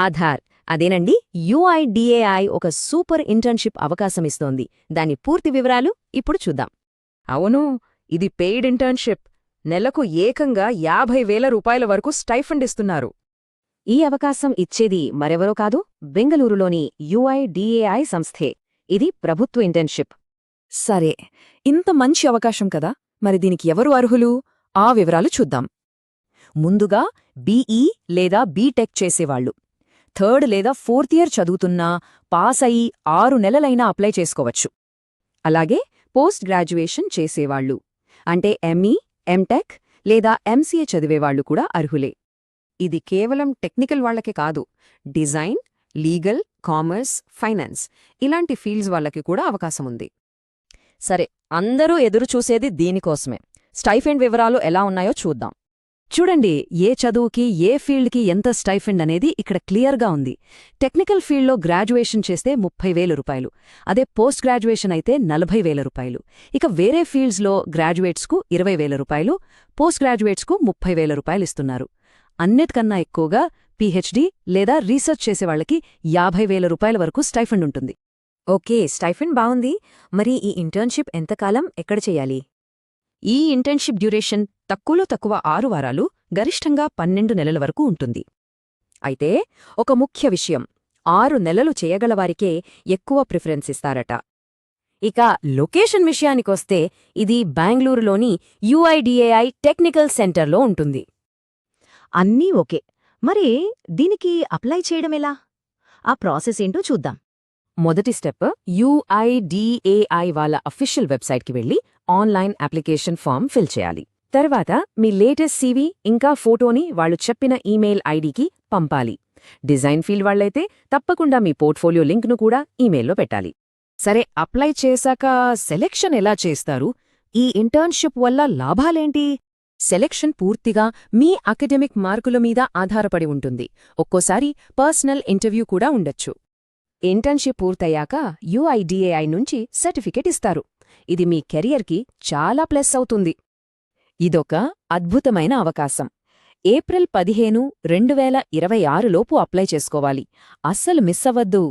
ఆధార్ అదేనండి. యుఐడిఏఐ ఒక super internship అవకాశమిస్తోంది. దాని పూర్తి వివరాలు ఇప్పుడు చూద్దాం. అవును, ఇది పెయిడ్ ఇంటర్న్షిప్. నెలకు ఏకంగా 50,000 రూపాయల వరకు స్టైఫండ్ ఇస్తున్నారు. ఈ అవకాశం ఇచ్చేది మరెవరో కాదు, బెంగళూరులోని యుఐడిఏఐ సంస్థే. ఇది ప్రభుత్వ ఇంటర్న్షిప్. సరే, ఇంత మంచి అవకాశం కదా, మరి దీనికి ఎవరు అర్హులు? ఆ వివరాలు చూద్దాం. ముందుగా బీఈ లేదా బీటెక్ చేసేవాళ్లు, 3rd లేదా 4th ఇయర్ చదువుతున్నా పాస్ అయి 6 నెలలైనా అప్లై చేసుకోవచ్చు. అలాగే పోస్ట్ గ్రాడ్యుయేషన్ చేసేవాళ్లు, అంటే ఎంఈ, ఎంటెక్ లేదా ఎంసీఏ చదివేవాళ్లు కూడా అర్హులే. ఇది కేవలం టెక్నికల్ వాళ్లకే కాదు, డిజైన్, లీగల్, కామర్స్, ఫైనాన్స్ ఇలాంటి ఫీల్డ్స్ వాళ్లకి కూడా అవకాశముంది. సరే, అందరూ ఎదురుచూసేది దీనికోసమే. స్టైఫెండ్ వివరాలు ఎలా ఉన్నాయో చూద్దాం. చూడండి, ఏ చదువుకి ఏ ఫీల్డ్కి ఎంత స్టైఫెండ్ అనేది ఇక్కడ క్లియర్గా ఉంది. టెక్నికల్ ఫీల్డ్లో గ్రాడ్యుయేషన్ చేస్తే 30,000 రూపాయలు, అదే పోస్ట్ గ్రాడ్యుయేషన్ అయితే 40,000 రూపాయలు. ఇక వేరే ఫీల్డ్స్లో గ్రాడ్యుయేట్స్కు 20,000 రూపాయలు, పోస్ట్ గ్రాడ్యుయేట్స్కు 30,000 రూపాయలు ఇస్తున్నారు. అన్నిటికన్నా ఎక్కువగా పీహెచ్డీ లేదా రీసెర్చ్ చేసేవాళ్లకి 50,000 రూపాయల వరకు స్టైఫెండ్ ఉంటుంది. ఓకే, స్టైఫెండ్ బావుంది. మరి ఈ ఇంటర్న్షిప్ ఎంతకాలం ఎక్కడ చెయ్యాలి? ఈ ఇంటర్న్షిప్ డ్యూరేషన్ తక్కువలో తక్కువ 6 వారాలు, గరిష్టంగా 12 నెలల వరకు ఉంటుంది. అయితే ఒక ముఖ్య విషయం, 6 నెలలు చేయగలవారికే ఎక్కువ ప్రిఫరెన్స్ ఇస్తారట. ఇక లొకేషన్ విషయానికొస్తే ఇది బెంగళూరులోని యుఐడిఏఐ టెక్నికల్ సెంటర్లో ఉంటుంది. అన్నీ ఓకే. మరి దీనికి అప్లై చేయడమెలా? ఆ ప్రాసెస్ ఏంటో చూద్దాం. మొదటి స్టెప్, యుఐడిఏఐ వాళ్ళ అఫీషియల్ వెబ్సైట్కి వెళ్ళి ఆన్లైన్ అప్లికేషన్ ఫామ్ ఫిల్ చేయాలి. తర్వాత మీ లేటెస్ట్ సీవీ ఇంకా ఫోటోని వాళ్ళు చెప్పిన ఈమెయిల్ ఐడికి పంపాలి. డిజైన్ ఫీల్డ్ వాళ్లైతే తప్పకుండా మీ పోర్ట్ఫోలియో లింక్ను కూడా ఈమెయిల్లో పెట్టాలి. సరే, అప్లై చేశాక సెలెక్షన్ ఎలా చేస్తారు? ఈ ఇంటర్న్షిప్ వల్ల లాభాలేంటి? సెలెక్షన్ పూర్తిగా మీ అకాడమిక్ మార్కుల మీద ఆధారపడి ఉంటుంది. ఒక్కోసారి పర్సనల్ ఇంటర్వ్యూ కూడా ఉండొచ్చు. ఇంటర్న్షిప్ పూర్తయ్యాక యుఐడిఏఐ నుంచి సర్టిఫికెట్ ఇస్తారు. ఇది మీ కెరియర్కి చాలా ప్లస్ అవుతుంది. ఇదొక అద్భుతమైన అవకాశం. ఏప్రిల్ 15, 2026 లోపు అప్లై చేసుకోవాలి. అస్సలు మిస్ అవ్వద్దు.